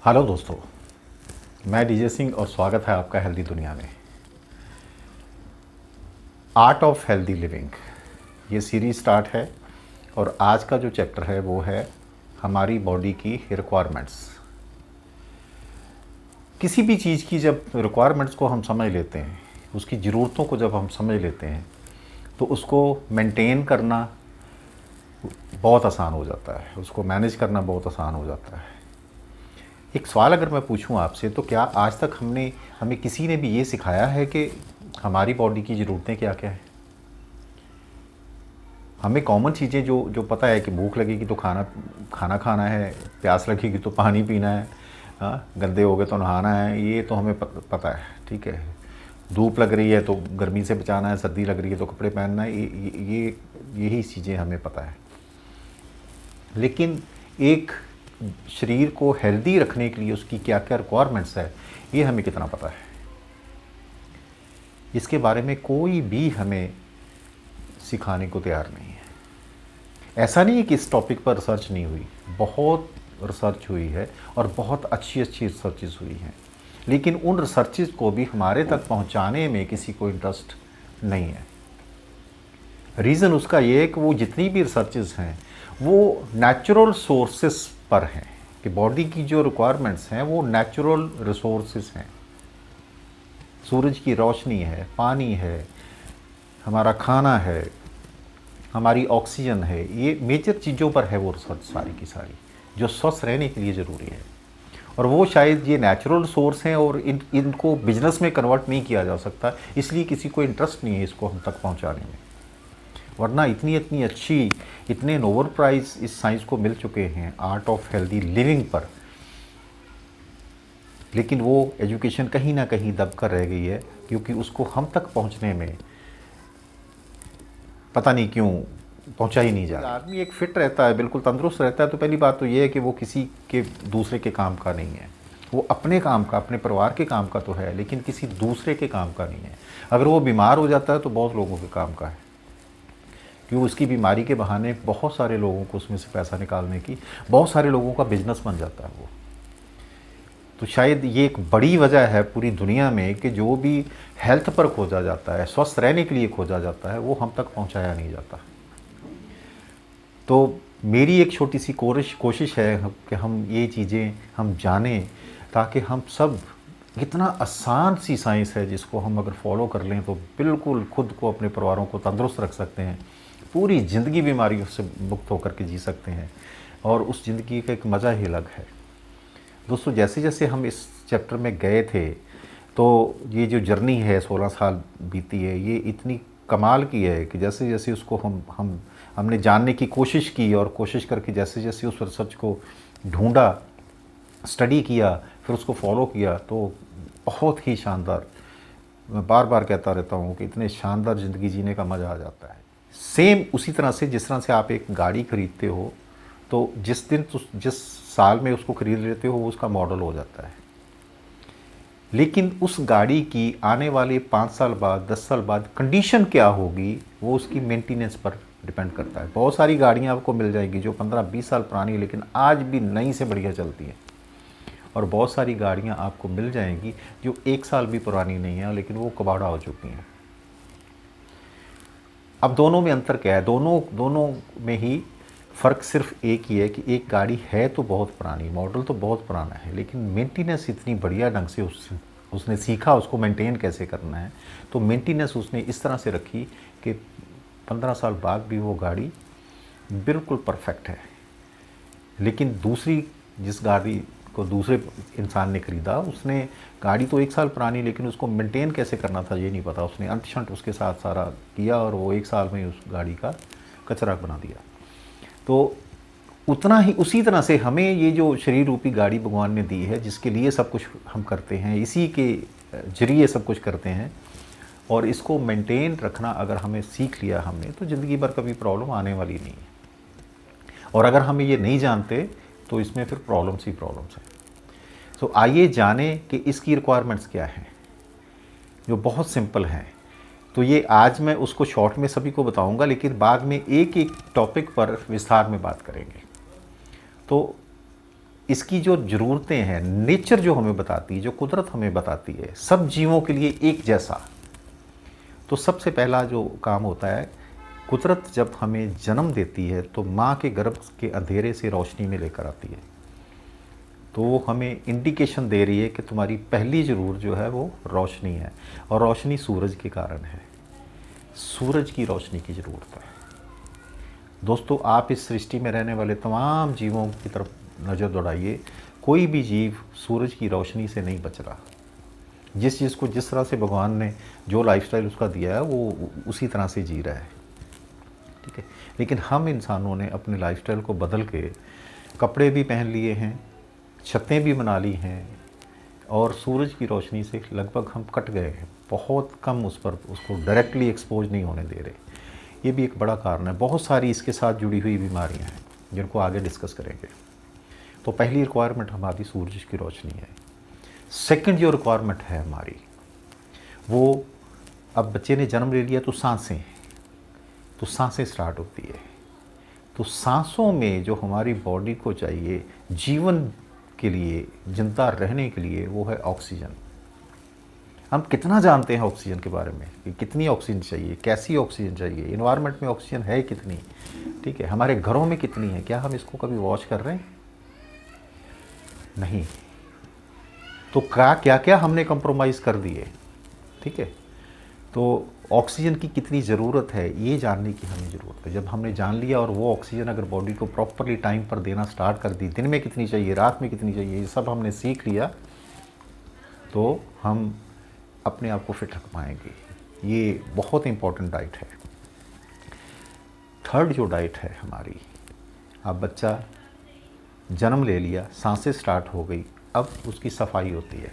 Hello दोस्तों, मैं DJ Singh और स्वागत है आपका हेल्दी दुनिया में। आर्ट ऑफ हेल्दी लिविंग ये सीरीज स्टार्ट है और आज का जो चैप्टर है वो है हमारी बॉडी की रिक्वायरमेंट्स। किसी भी चीज़ की जब रिक्वायरमेंट्स को हम समझ लेते हैं, उसकी ज़रूरतों को जब हम समझ लेते हैं तो उसको मेंटेन करना बहुत आसान हो जाता है, उसको मैनेज करना बहुत आसान हो जाता है। एक सवाल अगर मैं पूछूं आपसे, तो क्या आज तक हमें किसी ने भी ये सिखाया है कि हमारी बॉडी की ज़रूरतें क्या क्या हैं? हमें कॉमन चीज़ें जो जो पता है कि भूख लगेगी तो खाना खाना है, प्यास लगेगी तो पानी पीना है, हाँ, गंदे हो गए तो नहाना है, ये तो हमें पता है, ठीक है। धूप लग रही है तो गर्मी से बचाना है, सर्दी लग रही है तो कपड़े पहनना है, यही चीज़ें हमें पता है। लेकिन एक शरीर को हेल्दी रखने के लिए उसकी क्या क्या रिक्वायरमेंट्स है, ये हमें कितना पता है? इसके बारे में कोई भी हमें सिखाने को तैयार नहीं है। ऐसा नहीं है कि इस टॉपिक पर रिसर्च नहीं हुई, बहुत रिसर्च हुई है और बहुत अच्छी अच्छी रिसर्चेस हुई हैं, लेकिन उन रिसर्चेस को भी हमारे तक पहुंचाने में किसी को इंटरेस्ट नहीं है। रीज़न उसका ये है कि वो जितनी भी रिसर्चेस हैं वो नेचुरल सोर्सेस पर हैं, कि बॉडी की जो रिक्वायरमेंट्स हैं वो नेचुरल रिसोर्सेस हैं। सूरज की रोशनी है, पानी है, हमारा खाना है, हमारी ऑक्सीजन है, ये मेजर चीज़ों पर है वो रिसर्च सारी की सारी, जो स्वस्थ रहने के लिए ज़रूरी है। और वो शायद ये नेचुरल सोर्स हैं और इनको बिजनेस में कन्वर्ट नहीं किया जा सकता, इसलिए किसी को इंटरेस्ट नहीं है इसको हम तक पहुंचाने में। वरना इतनी इतनी अच्छी, इतने नोबेल प्राइज़ इस साइंस को मिल चुके हैं आर्ट ऑफ हेल्दी लिविंग पर, लेकिन वो एजुकेशन कहीं ना कहीं दब कर रह गई है, क्योंकि उसको हम तक पहुंचने में पता नहीं क्यों पहुंचा ही नहीं जा रहा। आदमी एक फिट रहता है, बिल्कुल तंदुरुस्त रहता है, तो पहली बात तो ये है कि वो किसी के दूसरे के काम का नहीं है, वो अपने काम का, अपने परिवार के काम का तो है, लेकिन किसी दूसरे के काम का नहीं है। अगर वो बीमार हो जाता है तो बहुत लोगों के काम का है, क्योंकि उसकी बीमारी के बहाने बहुत सारे लोगों को उसमें से पैसा निकालने की, बहुत सारे लोगों का बिजनेस बन जाता है वो। तो शायद ये एक बड़ी वजह है पूरी दुनिया में कि जो भी हेल्थ पर खोजा जाता है, स्वस्थ रहने के लिए खोजा जाता है, वो हम तक पहुंचाया नहीं जाता। तो मेरी एक छोटी सी कोशिश है कि हम ये चीज़ें हम जानें, ताकि हम सब, इतना आसान सी साइंस है जिसको हम अगर फॉलो कर लें तो बिल्कुल खुद को, अपने परिवारों को तंदुरुस्त रख सकते हैं, पूरी ज़िंदगी बीमारियों से मुक्त होकर के जी सकते हैं, और उस ज़िंदगी का एक मज़ा ही अलग है। दोस्तों, जैसे जैसे हम इस चैप्टर में गए थे, तो ये जो जर्नी है 16 साल बीती है, ये इतनी कमाल की है कि जैसे जैसे उसको हमने जानने की कोशिश की, और कोशिश करके जैसे जैसे उस रिसर्च को ढूंढा, स्टडी किया, फिर उसको फॉलो किया, तो बहुत ही शानदार, मैं बार बार कहता रहता हूँ कि इतने शानदार ज़िंदगी जीने का मज़ा आ जाता है। सेम उसी तरह से जिस तरह से आप एक गाड़ी खरीदते हो, तो जिस साल में उसको खरीद लेते हो वो उसका मॉडल हो जाता है, लेकिन उस गाड़ी की आने वाले 5 साल बाद, 10 साल बाद कंडीशन क्या होगी, वो उसकी मेंटेनेंस पर डिपेंड करता है। बहुत सारी गाड़ियाँ आपको मिल जाएगी जो 15-20 साल पुरानी है, लेकिन आज भी नई से बढ़िया चलती है, और बहुत सारी गाड़ियाँ आपको मिल जाएंगी जो 1 साल भी पुरानी नहीं है, लेकिन वो कबाड़ा हो चुकी हैं। अब दोनों में अंतर क्या है? दोनों में ही फ़र्क सिर्फ एक ही है कि एक गाड़ी है तो बहुत पुरानी, मॉडल तो बहुत पुराना है, लेकिन मेंटेनेंस इतनी बढ़िया ढंग से उसने सीखा उसको मेंटेन कैसे करना है, तो मेंटेनेंस उसने इस तरह से रखी कि 15 साल बाद भी वो गाड़ी बिल्कुल परफेक्ट है। लेकिन जिस गाड़ी को दूसरे इंसान ने ख़रीदा, उसने गाड़ी तो 1 साल पुरानी, लेकिन उसको मेंटेन कैसे करना था ये नहीं पता, उसने अंट शंट उसके साथ सारा किया, और वो 1 साल में उस गाड़ी का कचरा बना दिया। तो उतना ही, उसी तरह से हमें ये जो शरीर रूपी गाड़ी भगवान ने दी है, जिसके लिए सब कुछ हम करते हैं, इसी के जरिए सब कुछ करते हैं, और इसको मेंटेन रखना अगर हमें सीख लिया हमने, तो ज़िंदगी भर कभी प्रॉब्लम आने वाली नहीं है। और अगर हम ये नहीं जानते तो इसमें फिर प्रॉब्लम्स ही प्रॉब्लम्स हैं। तो आइए जाने कि इसकी रिक्वायरमेंट्स क्या हैं, जो बहुत सिंपल हैं। तो ये आज मैं उसको शॉर्ट में सभी को बताऊंगा, लेकिन बाद में एक एक टॉपिक पर विस्तार में बात करेंगे। तो इसकी जो ज़रूरतें हैं, नेचर जो हमें बताती है, जो कुदरत हमें बताती है, सब जीवों के लिए एक जैसा। तो सबसे पहला जो काम होता है, कुदरत जब हमें जन्म देती है तो माँ के गर्भ के अंधेरे से रोशनी में लेकर आती है। तो वो हमें इंडिकेशन दे रही है कि तुम्हारी पहली ज़रूरत जो है वो रोशनी है, और रोशनी सूरज के कारण है। सूरज की रोशनी की ज़रूरत है। दोस्तों, आप इस सृष्टि में रहने वाले तमाम जीवों की तरफ नज़र दौड़ाइए, कोई भी जीव सूरज की रोशनी से नहीं बच रहा। जिस चीज़ को जिस तरह से भगवान ने जो लाइफस्टाइल उसका दिया है वो उसी तरह से जी रहा है, ठीक है। लेकिन हम इंसानों ने अपने लाइफस्टाइल को बदल के कपड़े भी पहन लिए हैं, छतें भी बना ली हैं, और सूरज की रोशनी से लगभग हम कट गए हैं। बहुत कम उस पर उसको डायरेक्टली एक्सपोज नहीं होने दे रहे। ये भी एक बड़ा कारण है। बहुत सारी इसके साथ जुड़ी हुई बीमारियां हैं जिनको आगे डिस्कस करेंगे। तो पहली रिक्वायरमेंट हमारी सूरज की रोशनी है। सेकंड जो रिक्वायरमेंट है हमारी, वो अब बच्चे ने जन्म ले लिया तो सांसें स्टार्ट होती है। तो सांसों में जो हमारी बॉडी को चाहिए जीवन के लिए, जिंदा रहने के लिए, वो है ऑक्सीजन। हम कितना जानते हैं ऑक्सीजन के बारे में कि कितनी ऑक्सीजन चाहिए, कैसी ऑक्सीजन चाहिए, इन्वायरमेंट में ऑक्सीजन है कितनी, ठीक है, हमारे घरों में कितनी है, क्या हम इसको कभी वॉच कर रहे हैं? नहीं। तो क्या क्या हमने कंप्रोमाइज़ कर दिए, ठीक है। तो ऑक्सीजन की कितनी ज़रूरत है ये जानने की हमें ज़रूरत है। जब हमने जान लिया और वो ऑक्सीजन अगर बॉडी को प्रॉपरली टाइम पर देना स्टार्ट कर दी, दिन में कितनी चाहिए, रात में कितनी चाहिए, ये सब हमने सीख लिया, तो हम अपने आप को फिट रख पाएंगे। ये बहुत इंपॉर्टेंट डाइट है। थर्ड जो डाइट है हमारी, अब बच्चा जन्म ले लिया, सांसें स्टार्ट हो गई, अब उसकी सफाई होती है।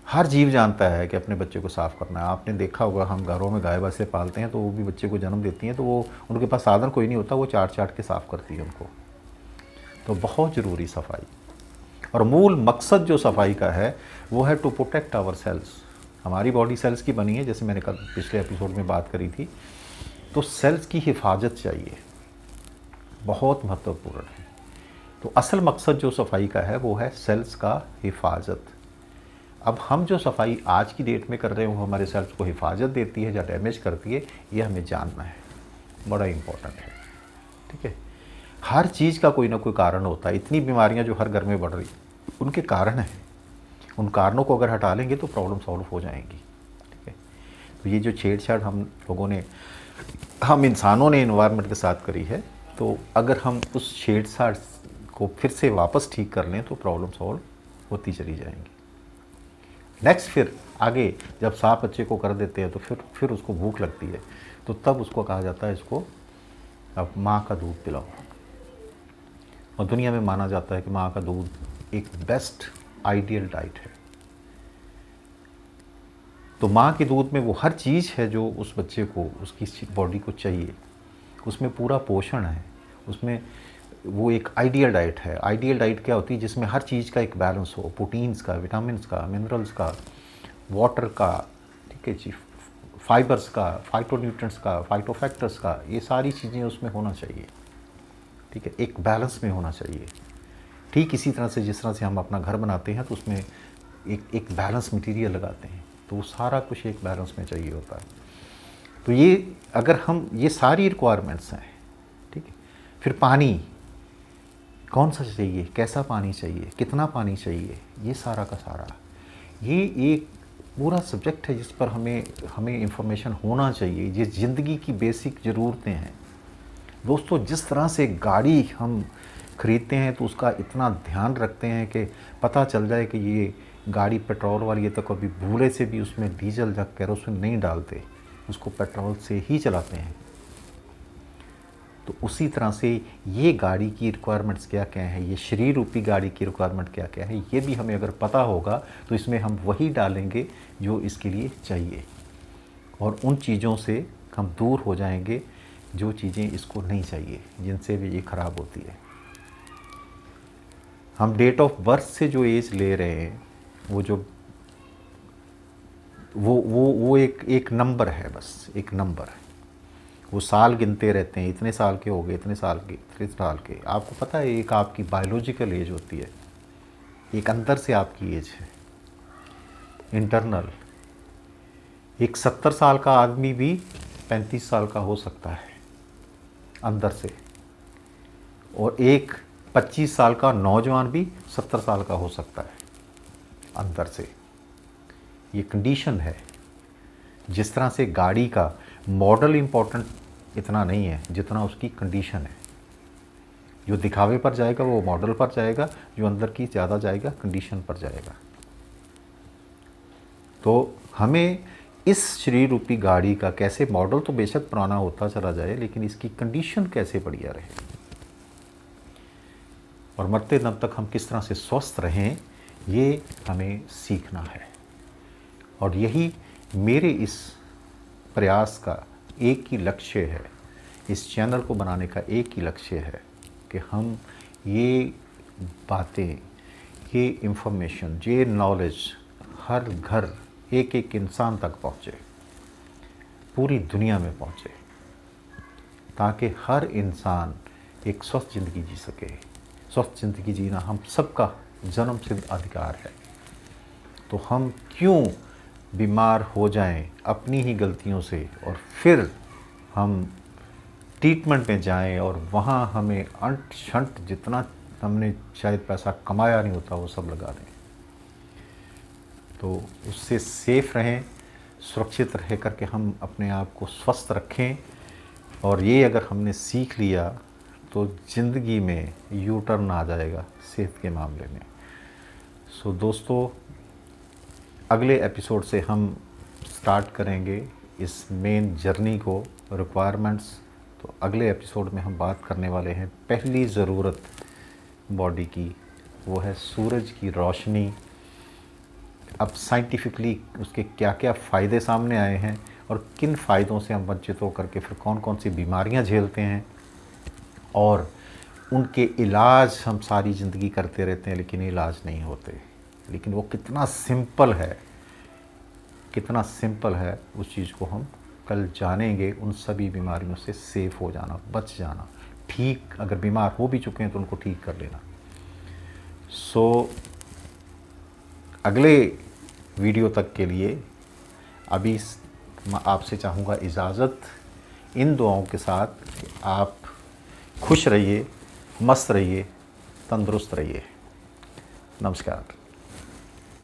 हर जीव जानता है कि अपने बच्चे को साफ़ करना है। आपने देखा होगा, हम घरों में गाय भैंसे पालते हैं तो वो भी बच्चे को जन्म देती हैं, तो वो उनके पास साधन कोई नहीं होता, वो चाट चाट के साफ़ करती है उनको। तो बहुत ज़रूरी सफाई, और मूल मकसद जो सफाई का है वो है टू प्रोटेक्ट आवर सेल्स। हमारी बॉडी सेल्स की बनी है, जैसे मैंने कल पिछले एपिसोड में बात करी थी। तो सेल्स की हिफाजत चाहिए, बहुत महत्वपूर्ण है। तो असल मकसद जो सफाई का है वो है सेल्स का हिफाजत। अब हम जो सफाई आज की डेट में कर रहे हैं वो हमारे सेल्स को हिफाजत देती है या डैमेज करती है, ये हमें जानना है, बड़ा इम्पोर्टेंट है, ठीक है। हर चीज़ का कोई ना कोई कारण होता है। इतनी बीमारियां जो हर घर में बढ़ रही, उनके कारण हैं। उन कारणों को अगर हटा लेंगे तो प्रॉब्लम सॉल्व हो जाएंगी, ठीक है। तो ये जो छेड़छाड़ हम इंसानों ने एनवायरनमेंट के साथ करी है, तो अगर हम उस छेड़छाड़ को फिर से वापस ठीक कर लें तो प्रॉब्लम सॉल्व होती चली जाएंगी। नेक्स्ट, फिर आगे जब सांप बच्चे को कर देते हैं तो फिर उसको भूख लगती है, तो तब उसको कहा जाता है इसको अब माँ का दूध पिलाओ। और दुनिया में माना जाता है कि माँ का दूध एक बेस्ट आइडियल डाइट है। तो माँ के दूध में वो हर चीज़ है जो उस बच्चे को, उसकी बॉडी को चाहिए, उसमें पूरा पोषण है, उसमें वो एक आइडियल डाइट है। आइडियल डाइट क्या होती है? जिसमें हर चीज़ का एक बैलेंस हो, प्रोटीन्स का, विटामिन्स का, मिनरल्स का, वाटर का, ठीक है जी, फाइबर्स का, फाइटोन्यूट्रिएंट्स का, फाइटोफैक्टर्स का, ये सारी चीज़ें उसमें होना चाहिए, ठीक है, एक बैलेंस में होना चाहिए। ठीक इसी तरह से जिस तरह से हम अपना घर बनाते हैं तो उसमें एक बैलेंस मटेरियल लगाते हैं, तो वो सारा कुछ एक बैलेंस में चाहिए होता है। तो ये अगर हम, ये सारी रिक्वायरमेंट्स हैं, ठीक है। फिर पानी कौन सा चाहिए, कैसा पानी चाहिए, कितना पानी चाहिए, ये सारा का सारा, ये एक पूरा सब्जेक्ट है जिस पर हमें इंफॉर्मेशन होना चाहिए। ये ज़िंदगी की बेसिक ज़रूरतें हैं। दोस्तों, जिस तरह से गाड़ी हम ख़रीदते हैं तो उसका इतना ध्यान रखते हैं कि पता चल जाए कि ये गाड़ी पेट्रोल वाली है, तो कभी भूले से भी उसमें डीजल या केरोसिन नहीं डालते, उसको पेट्रोल से ही चलाते हैं। तो उसी तरह से ये गाड़ी की रिक्वायरमेंट्स क्या क्या है, ये शरीर रूपी गाड़ी की रिक्वायरमेंट क्या क्या है, ये भी हमें अगर पता होगा तो इसमें हम वही डालेंगे जो इसके लिए चाहिए, और उन चीज़ों से हम दूर हो जाएंगे जो चीज़ें इसको नहीं चाहिए, जिनसे भी ये ख़राब होती है। हम डेट ऑफ बर्थ से जो एज ले रहे हैं, वो जो वो एक नंबर है, बस एक नंबर है। वो साल गिनते रहते हैं, इतने साल के हो गए, इतने साल के, इतने साल के। आपको पता है एक आपकी बायोलॉजिकल एज होती है, एक अंदर से आपकी एज है, इंटरनल। एक 70 साल का आदमी भी 35 साल का हो सकता है अंदर से, और एक 25 साल का नौजवान भी 70 साल का हो सकता है अंदर से। ये कंडीशन है। जिस तरह से गाड़ी का मॉडल इम्पोर्टेंट इतना नहीं है जितना उसकी कंडीशन है। जो दिखावे पर जाएगा वो मॉडल पर जाएगा, जो अंदर की ज़्यादा जाएगा कंडीशन पर जाएगा। तो हमें इस शरीर रूपी गाड़ी का कैसे, मॉडल तो बेशक पुराना होता चला जाए लेकिन इसकी कंडीशन कैसे बढ़िया रहे, और मरते दम तक हम किस तरह से स्वस्थ रहें, ये हमें सीखना है। और यही मेरे इस प्रयास का एक ही लक्ष्य है, इस चैनल को बनाने का एक ही लक्ष्य है कि हम ये बातें, ये इंफॉर्मेशन, ये नॉलेज हर घर, एक एक इंसान तक पहुँचे, पूरी दुनिया में पहुँचे, ताकि हर इंसान एक स्वस्थ ज़िंदगी जी सके। स्वस्थ ज़िंदगी जीना हम सबका जन्मसिद्ध अधिकार है। तो हम क्यों बीमार हो जाएं अपनी ही गलतियों से, और फिर हम ट्रीटमेंट में जाएं और वहाँ हमें अंट शंट जितना हमने शायद पैसा कमाया नहीं होता वो सब लगा दें। तो उससे सेफ रहें, सुरक्षित रह करके हम अपने आप को स्वस्थ रखें। और ये अगर हमने सीख लिया तो ज़िंदगी में यू टर्न आ जाएगा सेहत के मामले में। सो दोस्तों, अगले एपिसोड से हम स्टार्ट करेंगे इस मेन जर्नी को, रिक्वायरमेंट्स। तो अगले एपिसोड में हम बात करने वाले हैं पहली ज़रूरत बॉडी की, वो है सूरज की रोशनी। अब साइंटिफिकली उसके क्या क्या फ़ायदे सामने आए हैं और किन फ़ायदों से हम वंचित होकर के फिर कौन कौन सी बीमारियां झेलते हैं, और उनके इलाज हम सारी ज़िंदगी करते रहते हैं लेकिन इलाज नहीं होते। लेकिन वो कितना सिंपल है, कितना सिंपल है, उस चीज़ को हम कल जानेंगे। उन सभी बीमारियों से सेफ हो जाना, बच जाना, ठीक अगर बीमार हो भी चुके हैं तो उनको ठीक कर लेना। सो अगले वीडियो तक के लिए अभी आपसे चाहूँगा इजाज़त, इन दुआओं के साथ कि आप खुश रहिए, मस्त रहिए, तंदुरुस्त रहिए। नमस्कार।